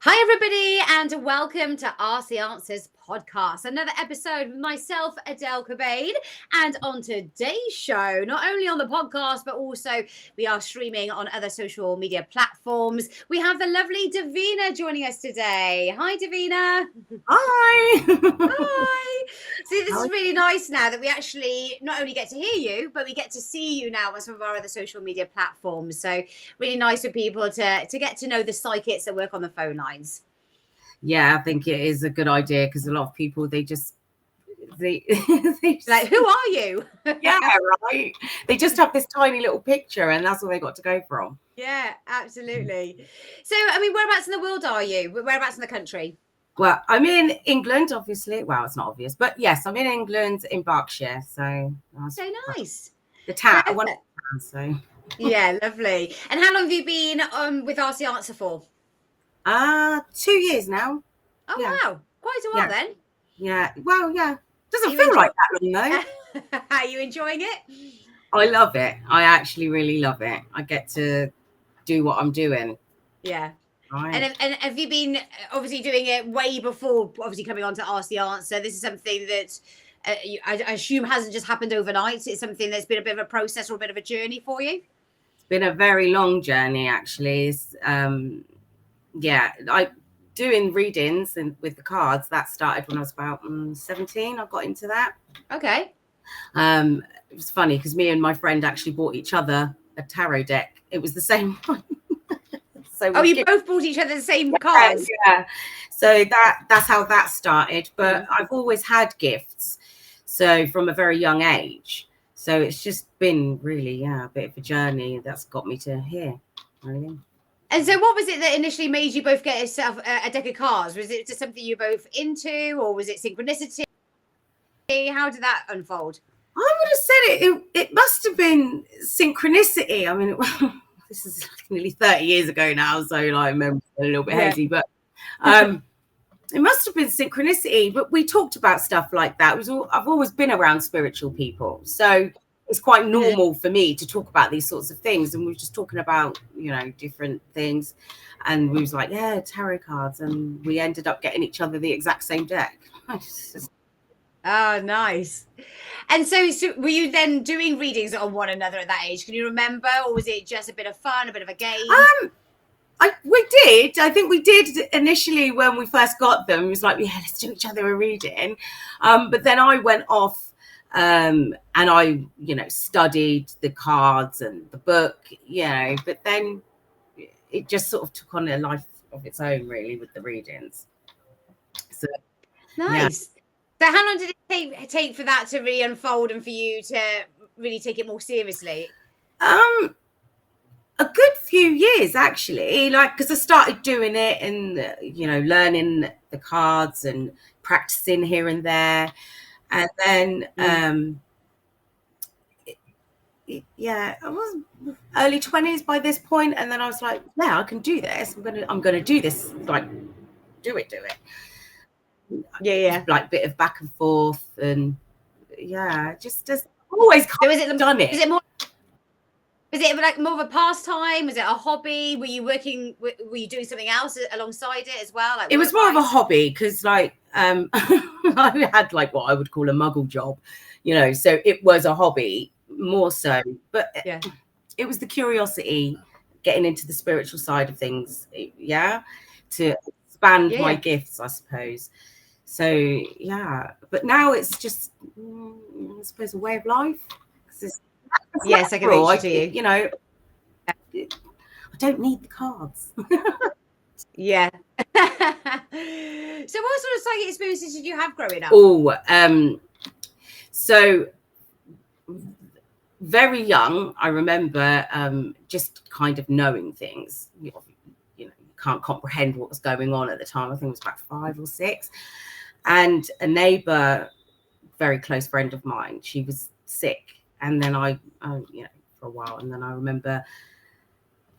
Hi, everybody, and welcome to Ask the Answers podcast. Another episode with myself, Adele. And on today's show, not only on the podcast, but also we are streaming on other social media platforms. We have the lovely Divina joining us today. Hi, Divina. Hi. Hi. See, this is really nice now that we actually not only get to hear you, but we get to see you now on some of our other social media platforms. So really nice for people to get to know the psychics that work on the phone lines. Yeah, I think it is a good idea because a lot of people, they just like, who are you? Yeah, right. They just have this tiny little picture and that's all they got to go from. Yeah, absolutely. So, I mean, whereabouts in the world are you? Whereabouts in the country? Well, I'm in England, obviously. Well, it's not obvious, but yes, I'm in England, in Berkshire. So nice. The town. So yeah, lovely. And how long have you been with Ask the Answer for? 2 years now. Oh, yeah. Wow. Quite a while then. Yeah. Well, yeah. Doesn't feel like that long though. Are you enjoying it? I love it. I actually really love it. I get to do what I'm doing. Yeah. Right. And have you been obviously doing it way before obviously coming on to Ask the Answer? This is something that I assume hasn't just happened overnight. It's something that's been a bit of a process or a bit of a journey for you. It's been a very long journey, actually. Doing readings and with the cards, that started when I was about 17. I got into that. Okay. It was funny because me and my friend actually bought each other a tarot deck. It was the same one. So you both bought each other the same cards? Yeah. So that's how that started. But I've always had gifts. So from a very young age. So it's just been really, a bit of a journey that's got me to here. Really. And so what was it that initially made you both get yourself a deck of cards? Was it just something you were both into, or was it synchronicity? How did that unfold? I would have said it must have been synchronicity. I mean, this is nearly 30 years ago now, so I remember a little bit hazy, but it must have been synchronicity. But we talked about stuff like that. I've always been around spiritual people, so it's quite normal for me to talk about these sorts of things. And we were just talking about, different things. And we was like, yeah, tarot cards. And we ended up getting each other the exact same deck. Oh, nice. And so were you then doing readings on one another at that age? Can you remember? Or was it just a bit of fun, a bit of a game? We did. I think we did initially when we first got them. It was like, yeah, let's do each other a reading. But then I went off and I, studied the cards and the book, but then it just sort of took on a life of its own, really, with the readings. So nice. Yeah. So how long did it take for that to really unfold and for you to really take it more seriously? A good few years, actually, because I started doing it and, learning the cards and practicing here and there. And then, I was early 20s by this point, and then I was like, yeah, I can do this. I'm gonna do this. Like, do it. Yeah. Like bit of back and forth, and just always done it. Was it like more of a pastime? Was it a hobby? Were you doing something else alongside it as well? It was more of a hobby because I had like what I would call a muggle job, so it was a hobby more so. But it was the curiosity, getting into the spiritual side of things, to expand my gifts, I suppose. So, but now it's just, I suppose, a way of life. Yes, I can reach you. I don't need the cards. Yeah. So what sort of psychic experiences did you have growing up? So very young, I remember just kind of knowing things. You can't comprehend what was going on at the time. I think it was about 5 or 6. And a neighbor, very close friend of mine, she was sick. And then I for a while. And then I remember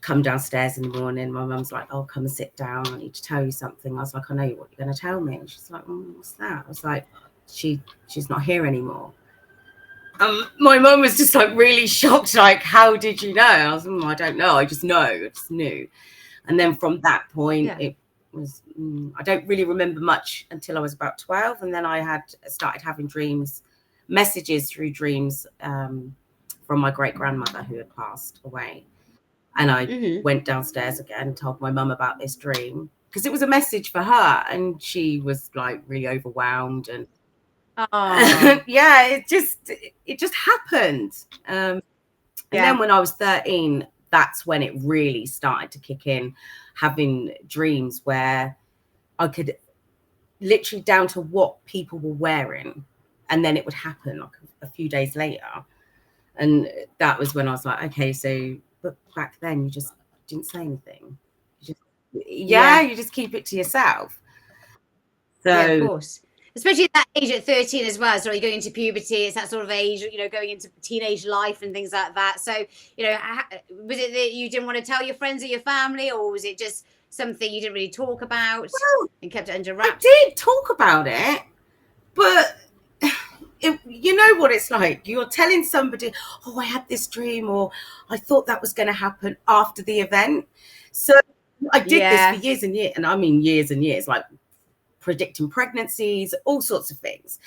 come downstairs in the morning. My mum's like, oh, come and sit down. I need to tell you something. I was like, I know what you're going to tell me. And she's like, what's that? I was like, she's not here anymore. My mum was just like really shocked. Like, how did you know? I was like, I don't know. I just know. I just knew. And then from that point, was, I don't really remember much until I was about 12. And then I started having messages through dreams from my great grandmother who had passed away. And I went downstairs again and told my mum about this dream because it was a message for her. And she was like really overwhelmed. And yeah, it just happened. And then when I was 13, that's when it really started to kick in, having dreams where I could literally down to what people were wearing, and then it would happen like a few days later. And that was when I was like, okay, so but back then you just didn't say anything. You just keep it to yourself. So yeah, of course. Especially at that age at 13 as well. So you're going into puberty. It's that sort of age, you know, going into teenage life and things like that. So, you know, was it that you didn't want to tell your friends or your family, or was it just something you didn't really talk about and kept it under wraps? I did talk about it, but you know what it's like. You're telling somebody, oh, I had this dream, or I thought that was going to happen after the event. So I did this for years and years, and I mean years and years, like predicting pregnancies, all sorts of things.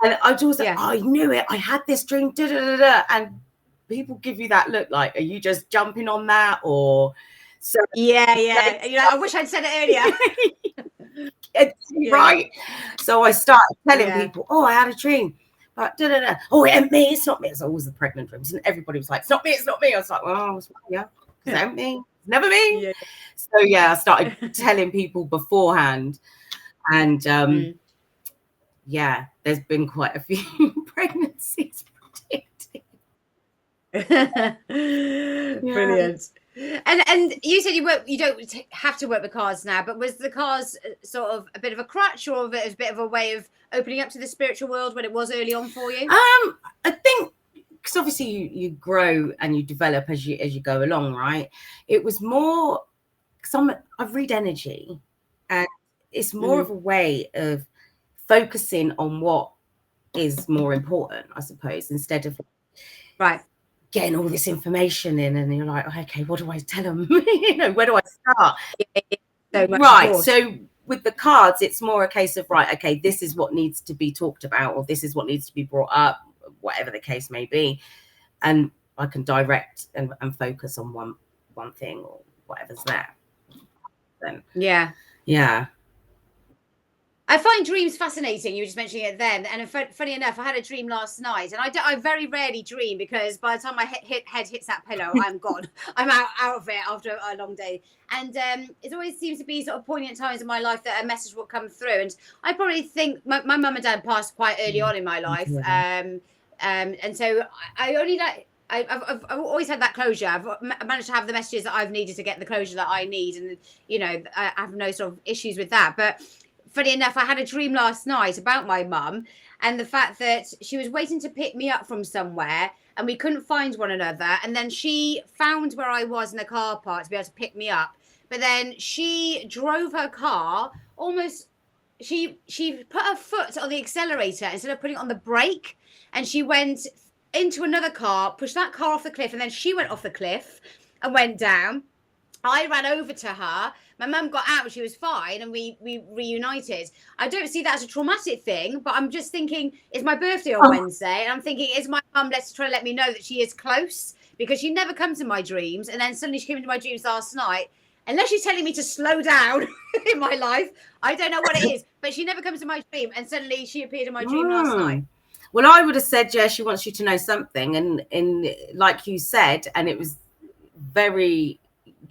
And I was like, oh, I knew it. I had this dream, and people give you that look like, are you just jumping on that? Or so yeah. You're like, I wish I'd said it earlier. Right. So I started telling people, oh, I had a dream. But oh, it ain't me, it's not me. It's always the pregnant dreams. And everybody was like, it's not me, it's not me. I was like, well, yeah, it ain't me. It's never me. Yeah. So I started telling people beforehand. And there's been quite a few pregnancies predicted. Brilliant. And you said you don't have to work the cards now, but was the cards sort of a bit of a crutch, or a bit of a way of opening up to the spiritual world when it was early on for you? I think because obviously you grow and you develop as you go along, right? It was more because I read energy, and it's more of a way of focusing on what is more important, I suppose, instead of getting all this information in, and you're like, okay, what do I tell them? You know, where do I start? So with the cards, it's more a case of, right, okay, this is what needs to be talked about, or this is what needs to be brought up, whatever the case may be, and I can direct and focus on one thing or whatever's there. Then I find dreams fascinating. You were just mentioning it then. And funny enough, I had a dream last night, and I very rarely dream, because by the time my head hits that pillow, I'm gone. I'm out of it after a long day. And it always seems to be sort of poignant times in my life that a message will come through. And I probably think my mum and dad passed quite early on in my life. And so I only like... I've always had that closure. I've managed to have the messages that I've needed to get the closure that I need. And, you know, I have no sort of issues with that. But funny enough, I had a dream last night about my mum and the fact that she was waiting to pick me up from somewhere and we couldn't find one another. And then she found where I was in the car park to be able to pick me up. But then she drove her car almost... She put her foot on the accelerator instead of putting it on the brake. And she went into another car, pushed that car off the cliff, and then she went off the cliff and went down. I ran over to her. My mum got out and she was fine, and we reunited. I don't see that as a traumatic thing, but I'm just thinking, it's my birthday on Wednesday, and I'm thinking, is my mum trying to let me know that she is close? Because she never comes in my dreams, and then suddenly she came into my dreams last night. Unless she's telling me to slow down in my life, I don't know what it is, but she never comes in my dream, and suddenly she appeared in my dream last night. Well, I would have said, yeah, she wants you to know something, and like you said, and it was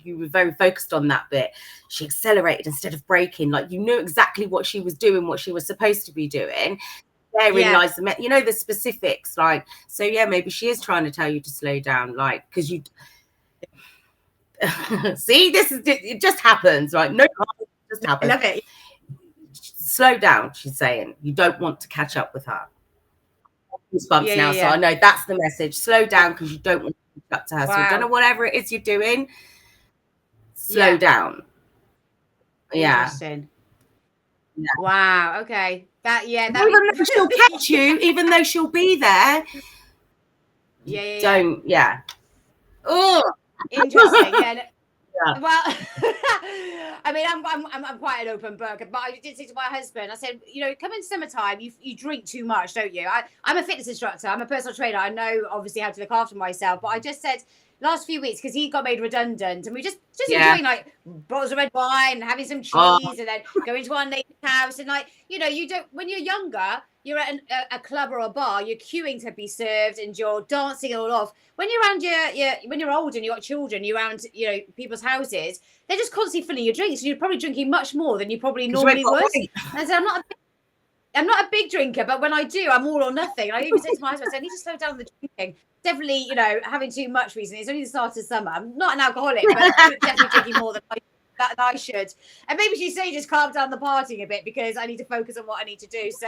you were very focused on that bit. She accelerated instead of braking. Like, you knew exactly what she was doing, what she was supposed to be doing. Therein lies the specifics. Like, so yeah, maybe she is trying to tell you to slow down. Like, because you see, it just happens, right? No, it just happens. I love it. Slow down, she's saying. You don't want to catch up with her. Goosebumps now, so I know that's the message. Slow down because you don't want to catch up to her. So I don't know, whatever it is you're doing, slow down. Interesting. Wow. Okay. Even though she'll catch you, even though she'll be there. Yeah. Don't. Yeah. Oh. Interesting. Yeah. Well, I mean, I'm quite an open book, but I did say to my husband, I said, you know, come in summertime, you drink too much, don't you? I'm a fitness instructor, I'm a personal trainer, I know obviously how to look after myself, but I just said last few weeks because he got made redundant, and we just Yeah. enjoying like bottles of red wine, having some Oh. cheese, and then going to our neighbor's house, and like, you know, you don't, when you're younger, you're at a club or a bar, you're queuing to be served, and you're dancing it all off. When you're around when you're older and you've got children, you're around, you know, people's houses, they're just constantly filling your drinks, and you're probably drinking much more than you probably normally would. And so I'm not a big drinker, but when I do, I'm all or nothing. And I even say to my husband, I said, I need to slow down the drinking. Definitely, you know, having too much recently. It's only the start of summer. I'm not an alcoholic, but definitely drinking more than I should. And maybe she say just calm down the partying a bit because I need to focus on what I need to do. So,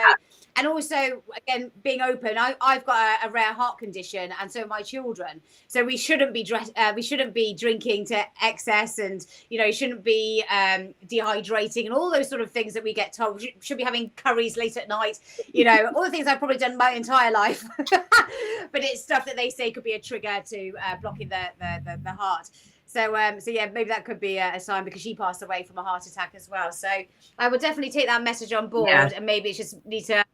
and also again, being open, I've got a rare heart condition, and so my children. So we shouldn't be drinking to excess, and you know, shouldn't be dehydrating and all those sort of things that we get told. We should be having curries late at night. You know, all the things I've probably done my entire life, but it's stuff that they say could be a trigger to blocking the heart. So yeah, maybe that could be a sign, because she passed away from a heart attack as well. So I would definitely take that message on board, and maybe it's just need to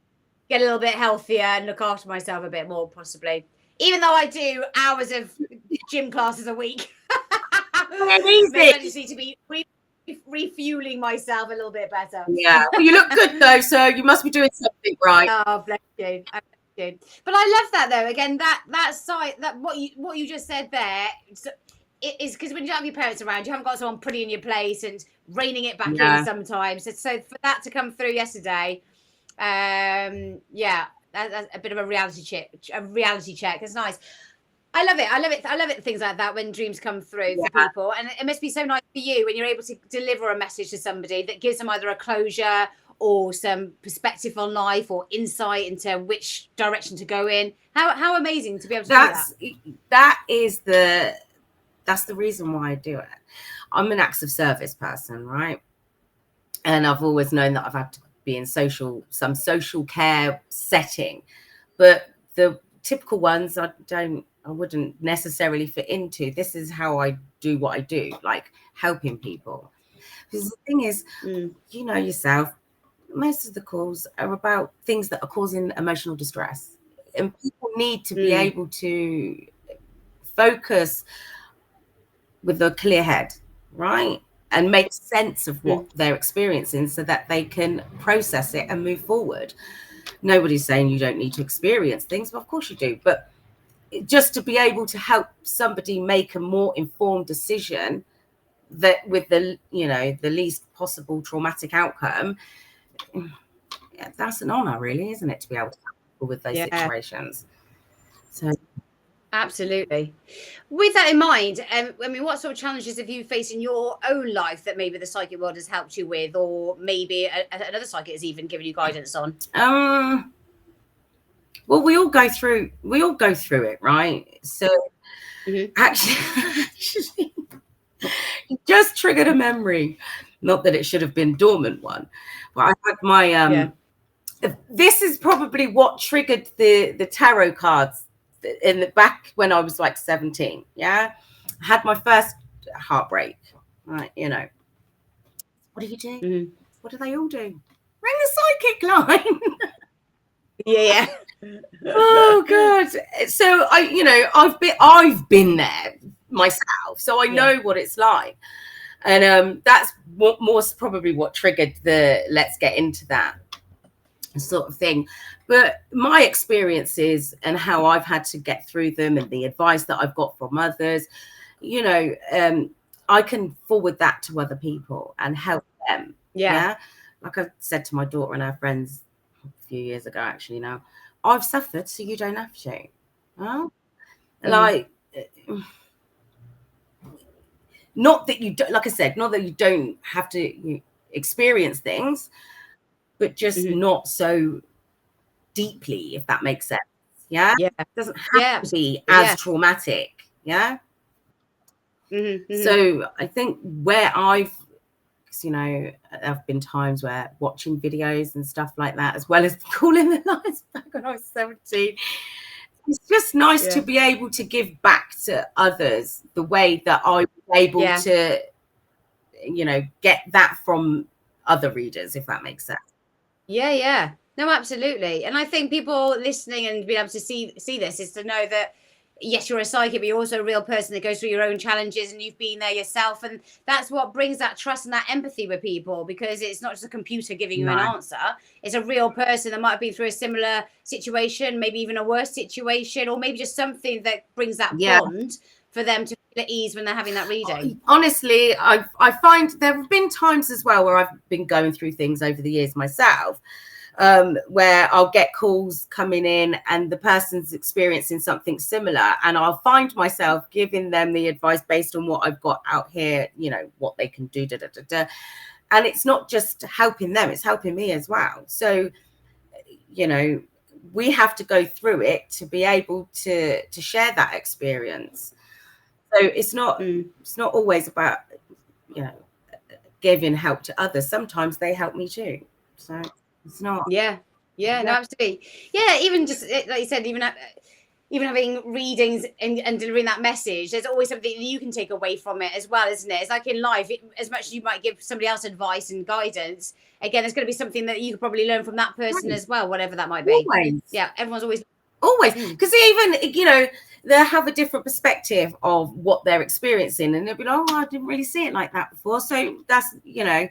get a little bit healthier and look after myself a bit more, possibly. Even though I do hours of gym classes a week, maybe I just need to be refueling myself a little bit better. Yeah, well, you look good though, so you must be doing something right. Oh, bless you. But I love that though. Again, that side, that what you just said there. It is because when you don't have your parents around, you haven't got someone putting in your place and reining it back in sometimes. So for that to come through yesterday, that's a bit of a reality check. It's nice. I love it. Things like that, when dreams come through for people, and it must be so nice for you when you're able to deliver a message to somebody that gives them either a closure or some perspective on life or insight into which direction to go in. How amazing to be able to do that. That's the reason why I do it. I'm an acts of service person, right? And I've always known that I've had to be in some social care setting, but the typical ones I wouldn't necessarily fit into. This is how I do what I do, like helping people. Because the thing is, you know yourself, most of the calls are about things that are causing emotional distress, and people need to be able to focus with a clear head, right? And make sense of what they're experiencing so that they can process it and move forward. Nobody's saying you don't need to experience things, but of course you do. But just to be able to help somebody make a more informed decision that with the least possible traumatic outcome, that's an honor, really, isn't it, to be able to help people with those situations. So absolutely. With that in mind, I mean, what sort of challenges have you faced in your own life that maybe the psychic world has helped you with, or maybe another psychic has even given you guidance on? Well, we all go through it, right? So actually, you just triggered a memory. Not that it should have been dormant one, but I had my this is probably what triggered the tarot cards in the back when I was like 17. I had my first heartbreak, right? You know, what do you do? What do they all do? Ring the psychic line. Oh god. So I've been there myself, so I know what it's like, and that's probably what triggered the let's get into that sort of thing. But my experiences and how I've had to get through them, and the advice that I've got from others, you know, I can forward that to other people and help them. Like I said to my daughter and her friends a few years ago, actually, now I've suffered, so you don't have to. Like, not that you don't, like I said, not that you don't have to experience things, but just not so deeply, if that makes sense. It doesn't have to be as traumatic. So I think where I've been times where watching videos and stuff like that, as well as calling the lines back when I was 17, it's just nice to be able to give back to others the way that I was able to, you know, get that from other readers, if that makes sense. Yeah. No, absolutely. And I think people listening and being able to see this is to know that yes, you're a psychic, but you're also a real person that goes through your own challenges and you've been there yourself. And that's what brings that trust and that empathy with people, because it's not just a computer giving you an answer. It's a real person that might have been through a similar situation, maybe even a worse situation, or maybe just something that brings that bond for them to feel at ease when they're having that reading. Honestly, I find there have been times as well where I've been going through things over the years myself, where I'll get calls coming in and the person's experiencing something similar, and I'll find myself giving them the advice based on what I've got out here, you know, what they can do, and it's not just helping them, it's helping me as well. So, you know, we have to go through it to be able to share that experience. So it's not always about, you know, giving help to others. Sometimes they help me too. So it's not. No, absolutely. Yeah, even just like you said, even having readings and delivering that message, there's always something that you can take away from it as well, isn't it? It's like in life, as much as you might give somebody else advice and guidance, again, there's going to be something that you could probably learn from that person as well, whatever that might be. Always. Yeah, everyone's always because even, you know, they have a different perspective of what they're experiencing, and they'll be like, oh, I didn't really see it like that before, so that's, you know,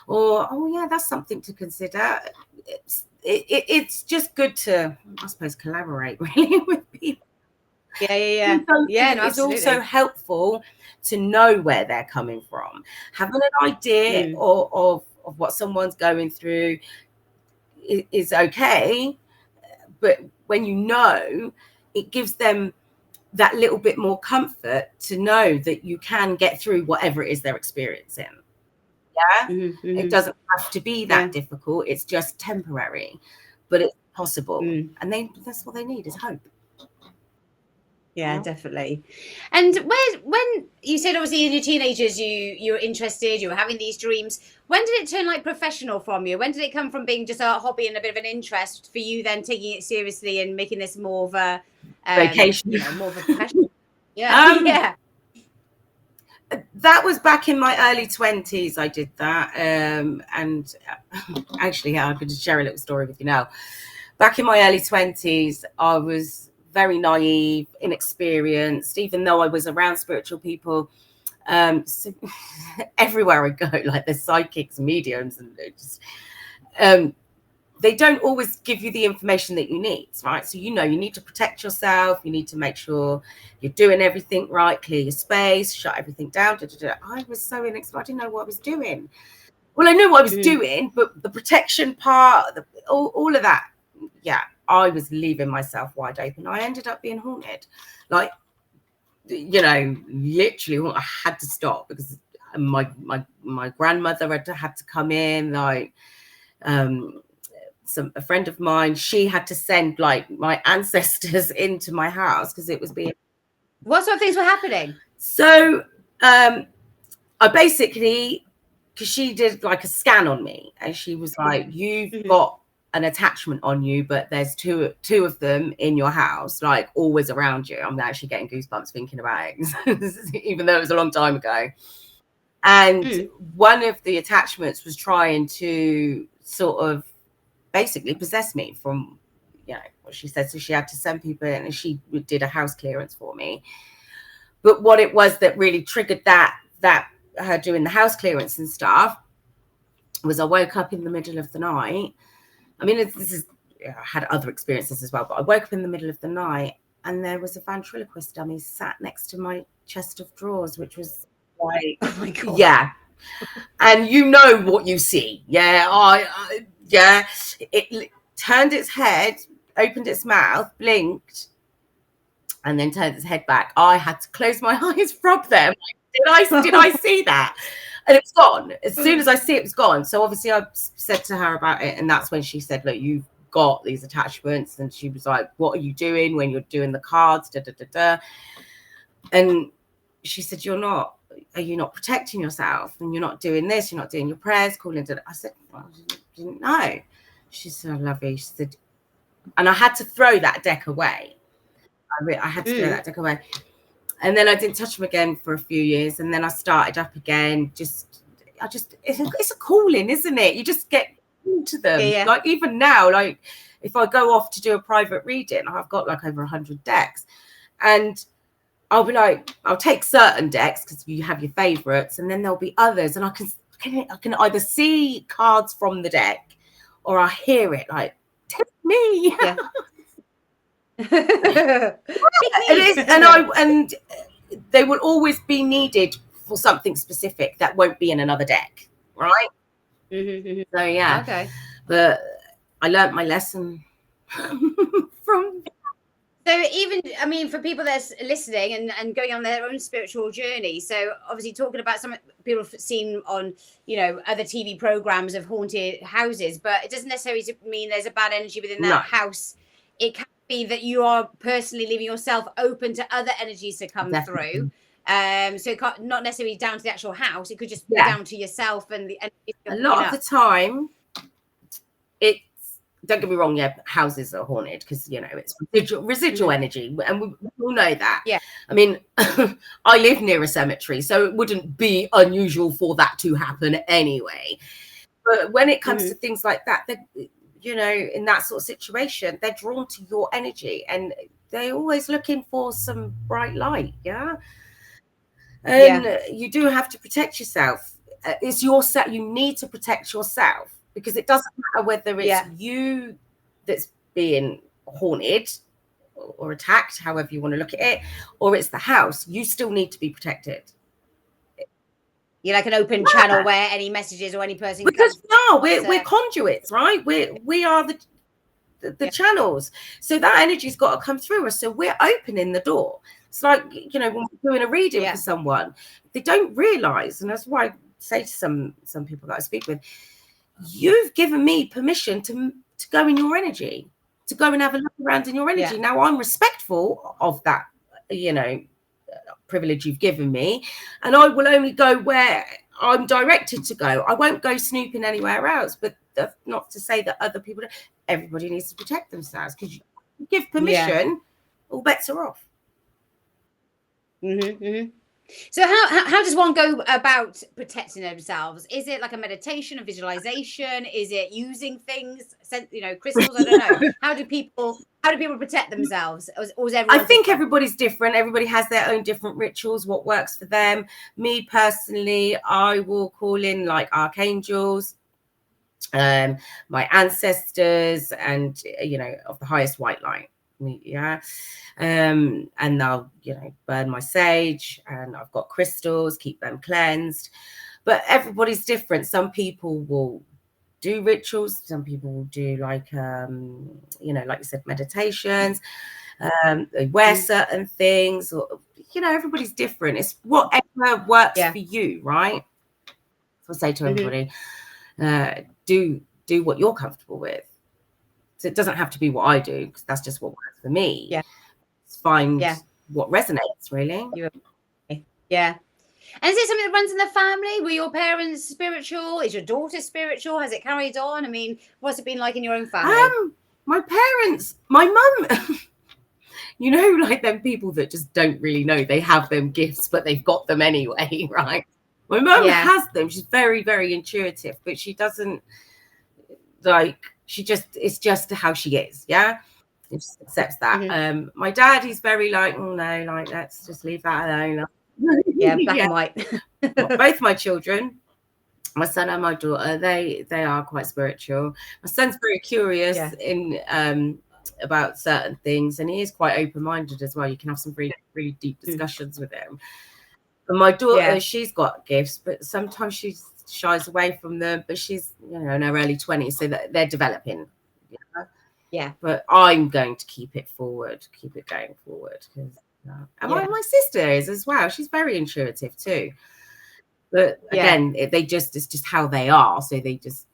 or oh yeah, that's something to consider. It's just good to, I suppose, collaborate really with people. Yeah, no, it's also helpful to know where they're coming from. Having an idea of what someone's going through is okay, but when you know, it gives them that little bit more comfort to know that you can get through whatever it is they're experiencing. It doesn't have to be that difficult. It's just temporary, but it's possible. And that's what they need, is hope. Yeah, definitely. And when you said obviously in your teenagers you were interested, you were having these dreams, when did it turn like professional from you? When did it come from being just a hobby and a bit of an interest for you, then taking it seriously and making this more of a vacation, you know, more of a professional? Yeah. That was back in my early 20s. I did that, and actually, I'm going to share a little story with you now. Back in my early 20s, I was very naive, inexperienced, even though I was around spiritual people. So everywhere I go, like there's psychics, mediums, and just, they don't always give you the information that you need, right? So, you know, you need to protect yourself. You need to make sure you're doing everything right, clear your space, shut everything down. I was so inexperienced. I didn't know what I was doing. Well, I knew what I was doing, but the protection part, all of that, I was leaving myself wide open. I ended up being haunted. Like, you know, literally I had to stop because my grandmother had to come in. Like, a friend of mine, she had to send like my ancestors into my house because it was being. What sort of things were happening? So I basically, because she did like a scan on me, and she was like, you've got an attachment on you, but there's two of them in your house, like always around you. I'm actually getting goosebumps thinking about it, even though it was a long time ago. And one of the attachments was trying to sort of basically possess me from, you know, what she said. So she had to send people in, and she did a house clearance for me. But what it was that really triggered that her doing the house clearance and stuff was I woke up in the middle of the night. I mean, I had other experiences as well, but I woke up in the middle of the night and there was a ventriloquist dummy sat next to my chest of drawers, which was like, oh my God. Yeah. And you know what you see. Yeah. It turned its head, opened its mouth, blinked, and then turned its head back. I had to close my eyes from them. Did I see that? And it's gone. As soon as I see it, was gone. So obviously I said to her about it, and that's when she said, look, you've got these attachments. And she was like, what are you doing when you're doing the cards? And she said, are you not protecting yourself? And you're not doing this, you're not doing your prayers, calling. I said, well, I didn't know. She said, I love you. She said, and I had to throw that deck away. I had to throw that deck away. And then I didn't touch them again for a few years. And then I started up again. It's a calling, isn't it? You just get into them. Yeah. Like even now, like if I go off to do a private reading, I've got like over 100 decks. And I'll be like, I'll take certain decks because you have your favorites. And then there'll be others. And I can either see cards from the deck or I hear it like, take me. Yeah. It is, and they will always be needed for something specific that won't be in another deck, right? So yeah, okay. But I learned my lesson from. So even, I mean, for people that's listening and going on their own spiritual journey. So obviously talking about some people have seen on, other TV programs of haunted houses, but it doesn't necessarily mean there's a bad energy within that house. It can be that you are personally leaving yourself open to other energies to come through. So it can't, not necessarily down to the actual house. It could just be down to yourself and the energies. A lot of the time, don't get me wrong, houses are haunted because it's residual energy, and we all know that. Yeah, I mean, I live near a cemetery, so it wouldn't be unusual for that to happen anyway. But when it comes to things like that, in that sort of situation, they're drawn to your energy, and they're always looking for some bright light. And you do have to protect yourself. It's your set. You need to protect yourself. Because it doesn't matter whether it's you that's being haunted or attacked, however you want to look at it, or it's the house. You still need to be protected. You're like an open channel where any messages or any person because we're conduits, right? We are the channels. So that energy's got to come through us. So we're opening the door. It's like when we're doing a reading for someone, they don't realize, and that's why I say to some people that I speak with, you've given me permission to go in your energy, to go and have a look around in your energy. Now I'm respectful of that, privilege you've given me, and I will only go where I'm directed to go. I won't go snooping anywhere else. But that's not to say that other people don't. Everybody needs to protect themselves, because you give permission, all bets are off. So how does one go about protecting themselves? Is it like a meditation, a visualization? Is it using things, crystals? I don't know. How do people protect themselves? Or is I think everybody's different. Everybody has their own different rituals, what works for them. Me personally, I will call in like archangels, my ancestors, and of the highest white light. And I'll burn my sage, and I've got crystals, keep them cleansed. But everybody's different. Some people will do rituals, some people will do like like you said, meditations, they wear certain things, or everybody's different. It's whatever works for you, right? So I say to everybody, do what you're comfortable with. So it doesn't have to be what I do, because that's just what works for me. Find what resonates, really. Yeah. And is it something that runs in the family? Were your parents spiritual? Is your daughter spiritual? Has it carried on? I mean, what's it been like in your own family? My parents, my mum, like them people that just don't really know they have them gifts, but they've got them anyway, right? My mum has them. She's very, very intuitive, but she doesn't it's just how she is. It just accepts that. My dad, he's very like, oh no, like let's just leave that alone. Black and white. Both my children, my son and my daughter, they are quite spiritual. My son's very curious in about certain things, and he is quite open-minded as well. You can have some really, really deep discussions with him. And my daughter, she's got gifts, but sometimes she shies away from them. But she's in her early 20s, so that they're developing. But I'm going to keep it going forward, because and my sister is as well. She's very intuitive too. But again, it's just how they are. So it's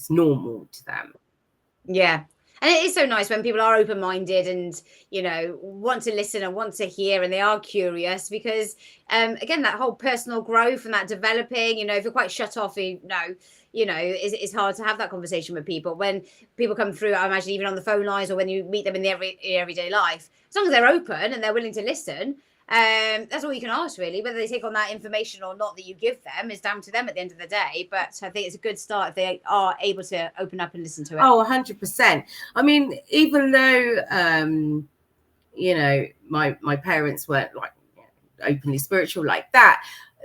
normal to them. And it is so nice when people are open-minded and, want to listen and want to hear, and they are curious, because, again, that whole personal growth and that developing, if you're quite shut off, it's hard to have that conversation with people. When people come through, I imagine even on the phone lines or when you meet them in the everyday life, as long as they're open and they're willing to listen, that's all you can ask, really. Whether they take on that information or not that you give them is down to them at the end of the day. But I think it's a good start if they are able to open up and listen to it. Oh, 100%. I mean, even though my parents weren't like openly spiritual like that,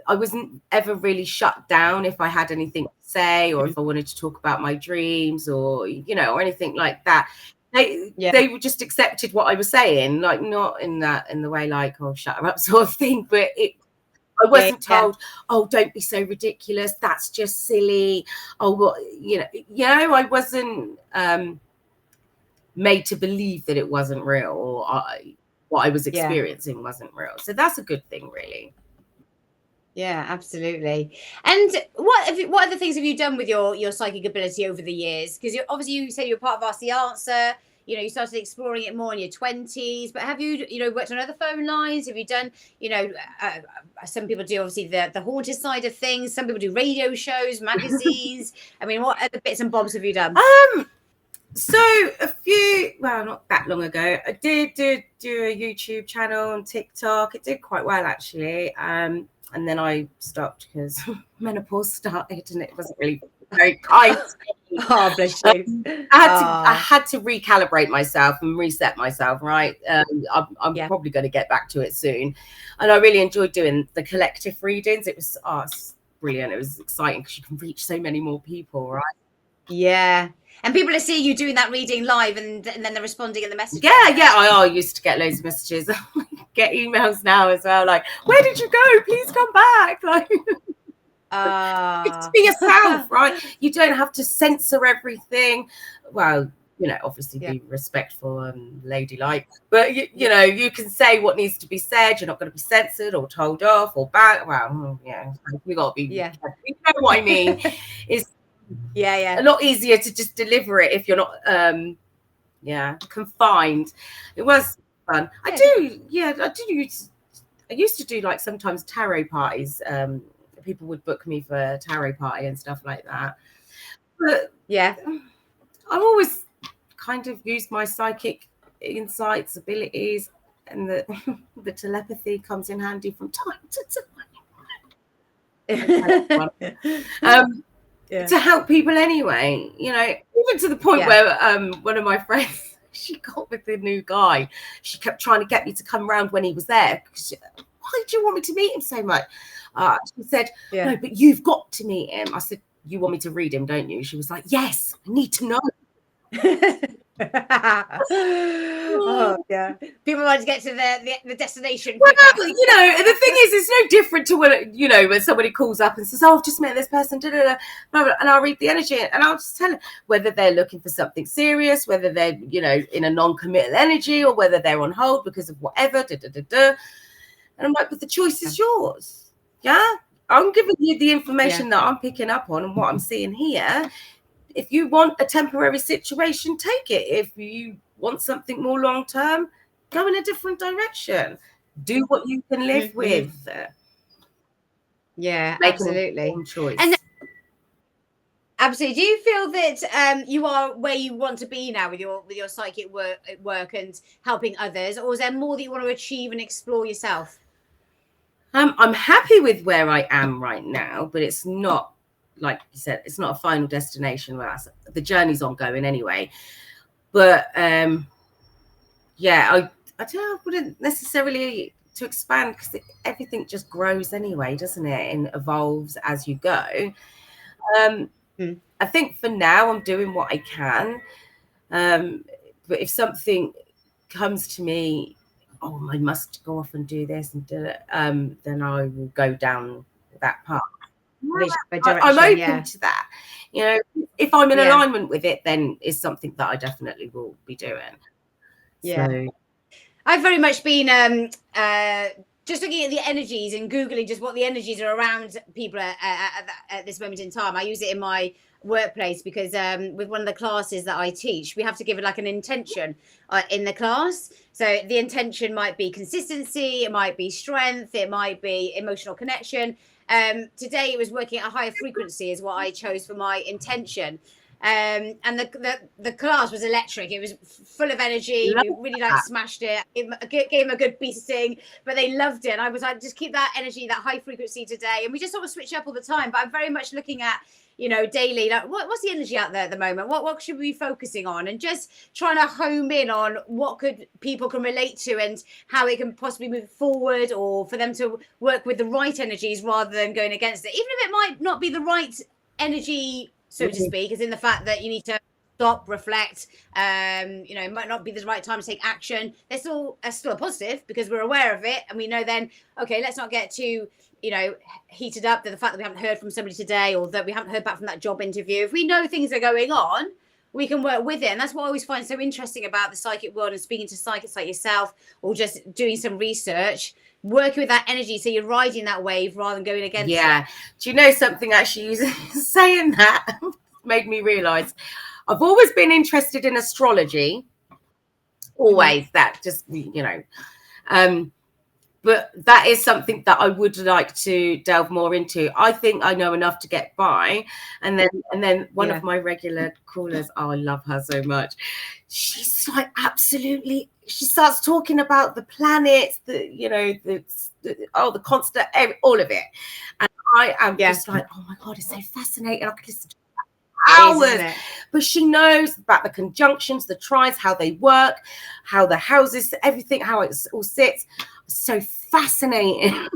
I wasn't ever really shut down if I had anything to say, or if I wanted to talk about my dreams, or or anything like that. They just accepted what I was saying, like not in the way like, oh, shut her up sort of thing, but I wasn't told, oh, don't be so ridiculous, that's just silly. Oh, what, I wasn't made to believe that it wasn't real, or what I was experiencing wasn't real. So that's a good thing, really. Yeah, absolutely. And what other things have you done with your psychic ability over the years? Because obviously you said you were part of Ask the Answer. You started exploring it more in your 20s. But have you worked on other phone lines? Have you done some people do obviously the haunted side of things. Some people do radio shows, magazines. I mean, what other bits and bobs have you done? So not that long ago, I did do a YouTube channel on TikTok. It did quite well, actually. And then I stopped because menopause started and it wasn't really very kind. Oh, bless you. I had to recalibrate myself and reset myself, right? I'm probably going to get back to it soon. And I really enjoyed doing the collective readings. It was brilliant. It was exciting because you can reach so many more people, right? Yeah. And people are seeing you doing that reading live, and then they're responding in the messages. Yeah. I used to get loads of messages. Get emails now as well, like, where did you go? Please come back. Like, it's be yourself, right? You don't have to censor everything. Well, obviously be respectful and ladylike, but you can say what needs to be said. You're not going to be censored or told off or banned. Well, we got to be. You know what I mean? It's a lot easier to just deliver it if you're not confined. It was fun. I used to do like sometimes tarot parties. People would book me for a tarot party and stuff like that. But I've always kind of used my psychic insights, abilities, and the telepathy comes in handy from time to time. To help people anyway, even to the point where one of my friends, she got with the new guy. She kept trying to get me to come around when he was there. Why do you want me to meet him so much? She said, no, but you've got to meet him. I said, you want me to read him, don't you? She was like, yes, I need to know. Oh, yeah. People want to get to the destination. Well, and the thing is, it's no different to when somebody calls up and says, oh, I've just met this person, and I'll read the energy, and I'll just tell them whether they're looking for something serious, whether they're, in a non-committal energy, or whether they're on hold because of whatever, And I'm like, but the choice is yours. Yeah. I'm giving you the information that I'm picking up on and what I'm seeing here. If you want a temporary situation, take it. If you want something more long-term, go in a different direction. Do what you can live with. Yeah, Make absolutely. An choice. And absolutely. Do you feel that you are where you want to be now with your psychic work and helping others, or is there more that you want to achieve and explore yourself? I'm happy with where I am right now, but it's not, like you said, it's not a final destination. Where the journey's ongoing anyway. But I don't know, I wouldn't necessarily to expand, because everything just grows anyway, doesn't it? And evolves as you go. I think for now I'm doing what I can. But if something comes to me, oh, I must go off and do this and do it, then I will go down that path. I'm open to that. If I'm in alignment with it, then it's something that I definitely will be doing. So I've very much been just looking at the energies and Googling just what the energies are around people at this moment in time. I use it in my workplace because with one of the classes that I teach, we have to give it like an intention in the class. So the intention might be consistency, it might be strength, it might be emotional connection. Today it was working at a higher frequency is what I chose for my intention. And the class was electric. It was full of energy. We really smashed it. Gave them a good beasting, but they loved it. And I was like, just keep that energy, that high frequency today. And we just sort of switch up all the time. But I'm very much looking at, daily, like what's the energy out there at the moment? What should we be focusing on? And just trying to home in on what people can relate to and how it can possibly move forward, or for them to work with the right energies rather than going against it, even if it might not be the right energy, so to speak, as in the fact that you need to stop, reflect, it might not be the right time to take action. There's still a positive because we're aware of it, and we know then, okay, let's not get too, heated up that the fact that we haven't heard from somebody today, or that we haven't heard back from that job interview. If we know things are going on, we can work with it. And that's what I always find so interesting about the psychic world and speaking to psychics like yourself, or just doing some research, working with that energy, so you're riding that wave rather than going against it. Do you know something, actually, saying that made me realize I've always been interested in astrology, always. That just but that is something that I would like to delve more into. I think I know enough to get by. And then one of my regular callers, I love her so much, she's like, absolutely, she starts talking about the planets, the constant, all of it. And I am just like, oh my God, it's so fascinating. I could listen to hours. But she knows about the conjunctions, the trines, how they work, how the houses, everything, how it all sits. So fascinating.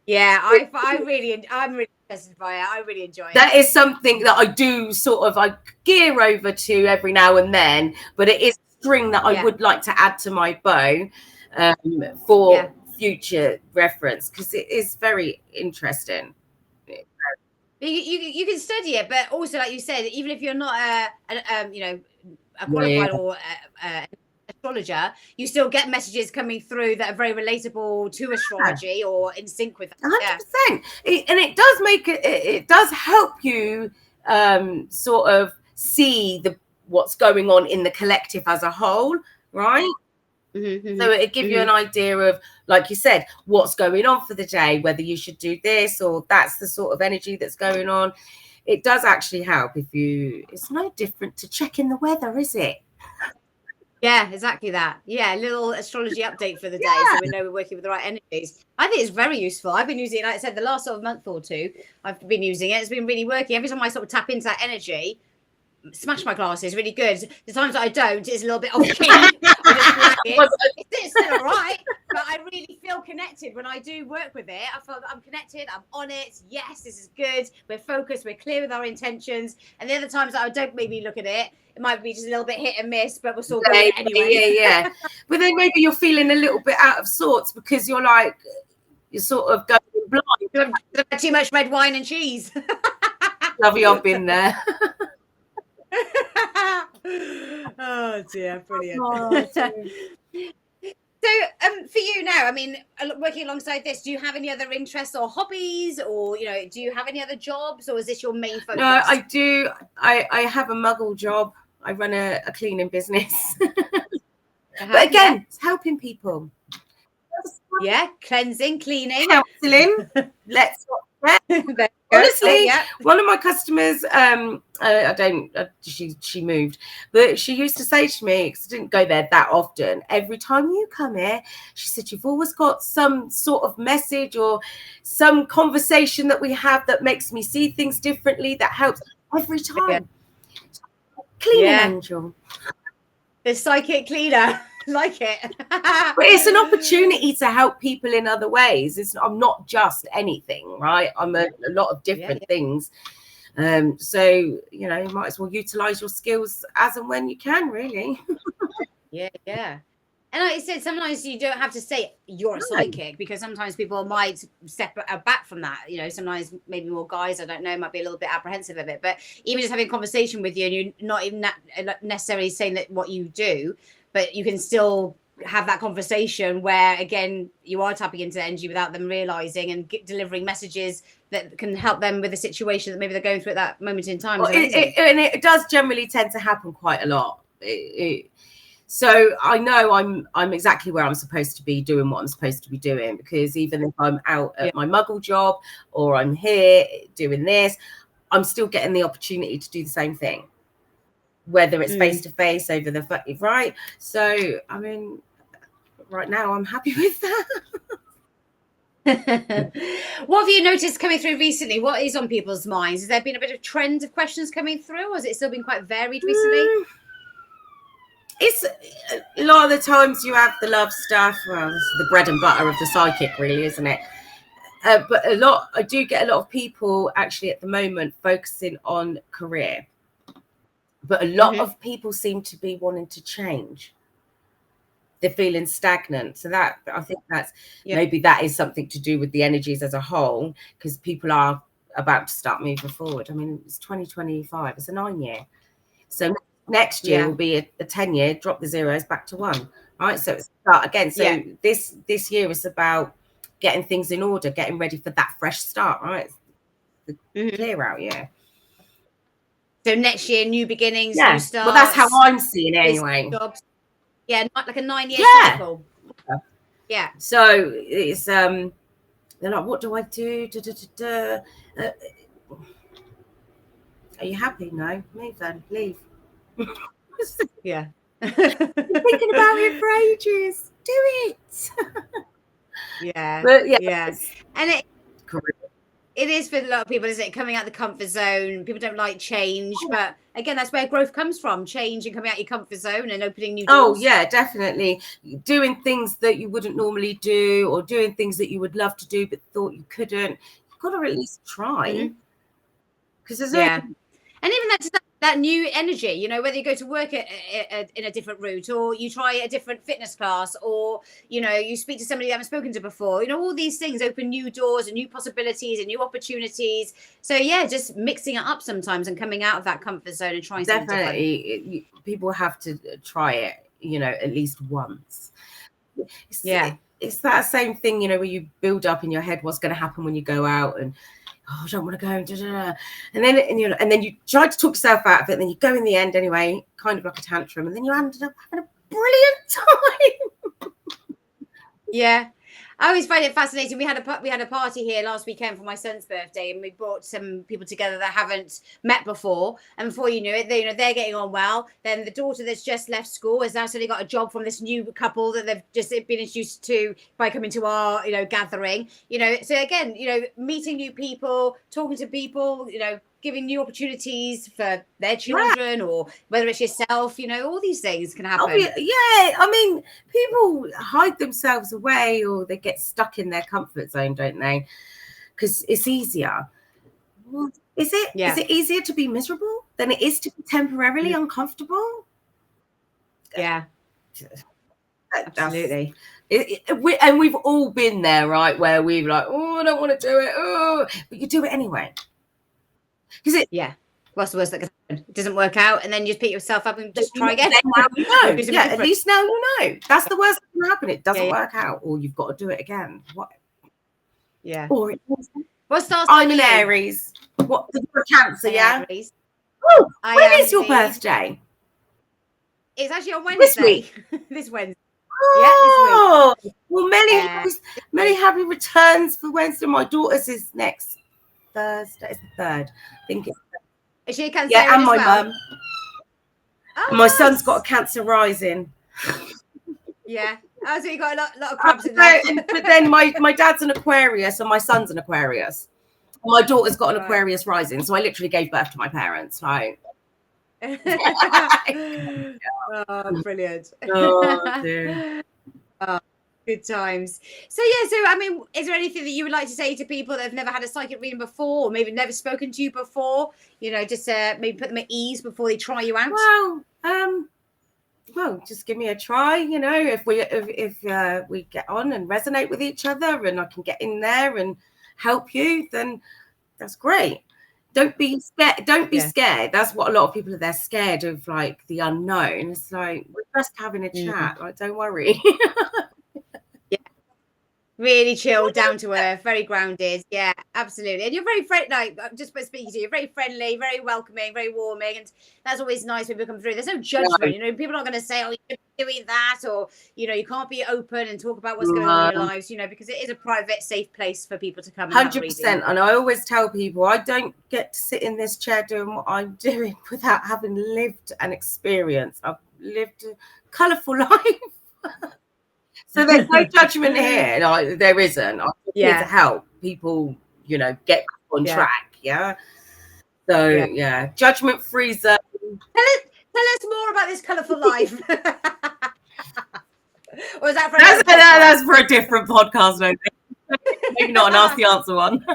I'm really interested by it. I really enjoy it. That is something that I do I gear over to every now and then, but it is a string that I would like to add to my bow for future reference, because it is very interesting. You can study it, but also, like you said, even if you're not a qualified or astrologer, you still get messages coming through that are very relatable to astrology or in sync with that. 100%. And it does it does help you sort of see what's going on in the collective as a whole, right? Mm-hmm. So it gives you an idea of, like you said, what's going on for the day, whether you should do this or that's the sort of energy that's going on. It does actually help it's no different to checking the weather, is it? Yeah, exactly that. Yeah, a little astrology update for the day, so we know we're working with the right energies. I think it's very useful. I've been using it, like I said, the last sort of month or two, I've been using it. It's been really working. Every time I sort of tap into that energy, smash my glasses, really good. The times that I don't, it's a little bit off key. It's still all right, but I really feel connected when I do work with it. I feel that I'm connected, I'm on it. Yes, this is good. We're focused, we're clear with our intentions. And the other times that I don't maybe look at it, it might be just a little bit hit and miss, but we're still going anyway. Yeah. But then maybe you're feeling a little bit out of sorts because you're sort of going blind. Too much red wine and cheese. Lovely, I've been there. Oh dear, brilliant. So for you now, I mean, working alongside this, do you have any other interests or hobbies, or do you have any other jobs, or is this your main focus? No, I do. I have a muggle job. I run a cleaning business. But again, it's helping people. Cleansing, cleaning, counselling. Let's not honestly, one of my customers, she moved, but she used to say to me, because I didn't go there that often, every time you come here, she said, you've always got some sort of message or some conversation that we have that makes me see things differently, that helps every time. Cleaning angel. The psychic cleaner. Like it. But it's an opportunity to help people in other ways. I'm not just anything, right? I'm a lot of different things. So you might as well utilize your skills as and when you can, really. Yeah. And like I said, sometimes you don't have to say you're a psychic, because sometimes people might step back from that. Sometimes maybe more guys, I don't know, might be a little bit apprehensive of it. But even just having a conversation with you, and you're not even necessarily saying that what you do, but you can still have that conversation where, again, you are tapping into energy without them realizing, and delivering messages that can help them with the situation that maybe they're going through at that moment in time. Well, it does generally tend to happen quite a lot. So I know I'm exactly where I'm supposed to be doing what I'm supposed to be doing, because even if I'm out at my muggle job or I'm here doing this, I'm still getting the opportunity to do the same thing, whether it's face to face over the right. So I mean, right now I'm happy with that. What have you noticed coming through recently? What is on people's minds? Has there been a bit of trend of questions coming through, or has it still been quite varied recently? It's a lot of the times you have the love stuff. Well, this is the bread and butter of the psychic, really, isn't it? But I do get a lot of people actually at the moment focusing on career, but a lot of people seem to be wanting to change. They're feeling stagnant. So that, I think that's maybe that is something to do with the energies as a whole, because people are about to start moving forward. I mean, it's 2025, it's a 9-year. So next year will be a 10-year, drop the zeros back to 1, right? So it's start again. So this year is about getting things in order, getting ready for that fresh start, right? The clear out, So next year, new beginnings, new starts. Well, that's how I'm seeing it anyway. Jobs. Yeah, like a 9-year cycle. Yeah. So it's they're like, what do I do? Are you happy? No, move then, leave. Yeah. You're thinking about it for ages. Do it. Yeah. But and it is for a lot of people, isn't it? Coming out the comfort zone. People don't like change, but again, that's where growth comes from: change and coming out your comfort zone and opening new doors. Oh yeah, definitely. Doing things that you wouldn't normally do, or doing things that you would love to do but thought you couldn't. You've got to at least try, because there's and even that new energy, you know, whether you go to work in a different route, or you try a different fitness class, or, you know, you speak to somebody you haven't spoken to before, you know, all these things open new doors and new possibilities and new opportunities. So yeah, just mixing it up sometimes and coming out of that comfort zone and trying something different. People have to try it, you know, at least once. It's that same thing, you know, where you build up in your head what's going to happen when you go out, and I don't want to go, and then you try to talk yourself out of it, and then you go in the end anyway, kind of like a tantrum, and then you ended up having a brilliant time. Yeah, I always find it fascinating. We had a party here last weekend for my son's birthday, and we brought some people together that haven't met before. And before you knew it, they're getting on well. Then the daughter that's just left school has now suddenly got a job from this new couple that they've just been introduced to by coming to our gathering. So again, meeting new people, talking to people, giving new opportunities for their children, or whether it's yourself, all these things can happen. I mean, people hide themselves away, or they get stuck in their comfort zone, don't they? Because it's easier. Is it? Is it easier to be miserable than it is to be temporarily uncomfortable? Yeah. Absolutely. And we've all been there, right? Where we've like, I don't want to do it. But you do it anyway. What's the worst that can happen? It doesn't work out, and then you just pick yourself up and just try again. Now you know. At least now you know. That's the worst that can happen. It doesn't work out, or you've got to do it again. What? Yeah. Or what starts? I'm an Aries. What? You're a Cancer, yeah. Aries. Oh, when is your birthday? It's actually on Wednesday. This week. This Wednesday. Oh, this week. Well, many happy returns for Wednesday. My daughter's is next Thursday. It's the 3rd. I think it's. Is she a Cancer? Yeah, and my mum. Oh, my son's got a Cancer rising. Yeah. Oh, so you got a lot of crabs in there. But then my dad's an Aquarius and my son's an Aquarius. My daughter's got an Aquarius rising, so I literally gave birth to my parents. Like. Oh, brilliant. Oh, dear. Good times. So I mean, is there anything that you would like to say to people that have never had a psychic reading before, or maybe never spoken to you before? Just maybe put them at ease before they try you out. Well, just give me a try. If we get on and resonate with each other, and I can get in there and help you, then that's great. Don't be scared. Don't be scared. That's what a lot of people are. They're scared of, like, the unknown. It's like, we're just having a chat. Like, don't worry. Really chill, down to earth, very grounded. Yeah, absolutely. And you're very friendly. Like, I'm just speaking to you, you're very friendly, very welcoming, very warming. And that's always nice when people come through. There's no judgment. You know, people are not going to say, oh, you're doing that, or, you know, you can't be open and talk about what's going on in your lives, you know, because it is a private, safe place for people to come and have a reading. 100%. And I always tell people, I don't get to sit in this chair doing what I'm doing without having lived an experience. I've lived a colourful life. So there's no judgment here. No, there isn't. I'm here to help people, you know, get on track. Yeah. So yeah, judgment-free zone. Tell us more about this colourful life. Or is that for that's for a different podcast, maybe? Maybe not an Ask the Answer one.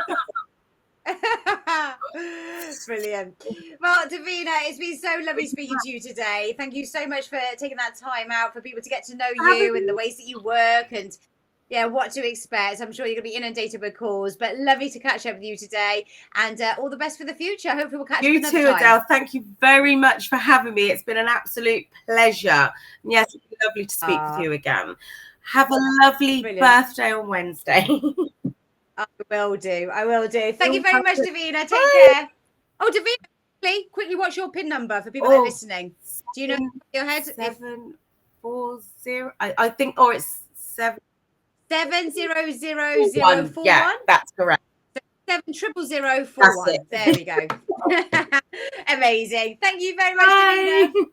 Brilliant. Well, Divina, it's been so lovely speaking to you today. Thank you so much for taking that time out for people to get to know you and the ways that you work and what to expect. I'm sure you're going to be inundated with calls, but lovely to catch up with you today, and all the best for the future. Hopefully we'll catch you another too, time. Adele. Thank you very much for having me. It's been an absolute pleasure. Yes, it's been lovely to speak with you again. Have a lovely birthday on Wednesday. I will do. Thank you very much, Divina. Take care. Oh, Divina, quickly, what's your PIN number for people that are listening? Do you know your head? 740. I think, or it's 7000041. Yeah, that's correct. 7000041. There we go. Amazing. Thank you very much, Divina.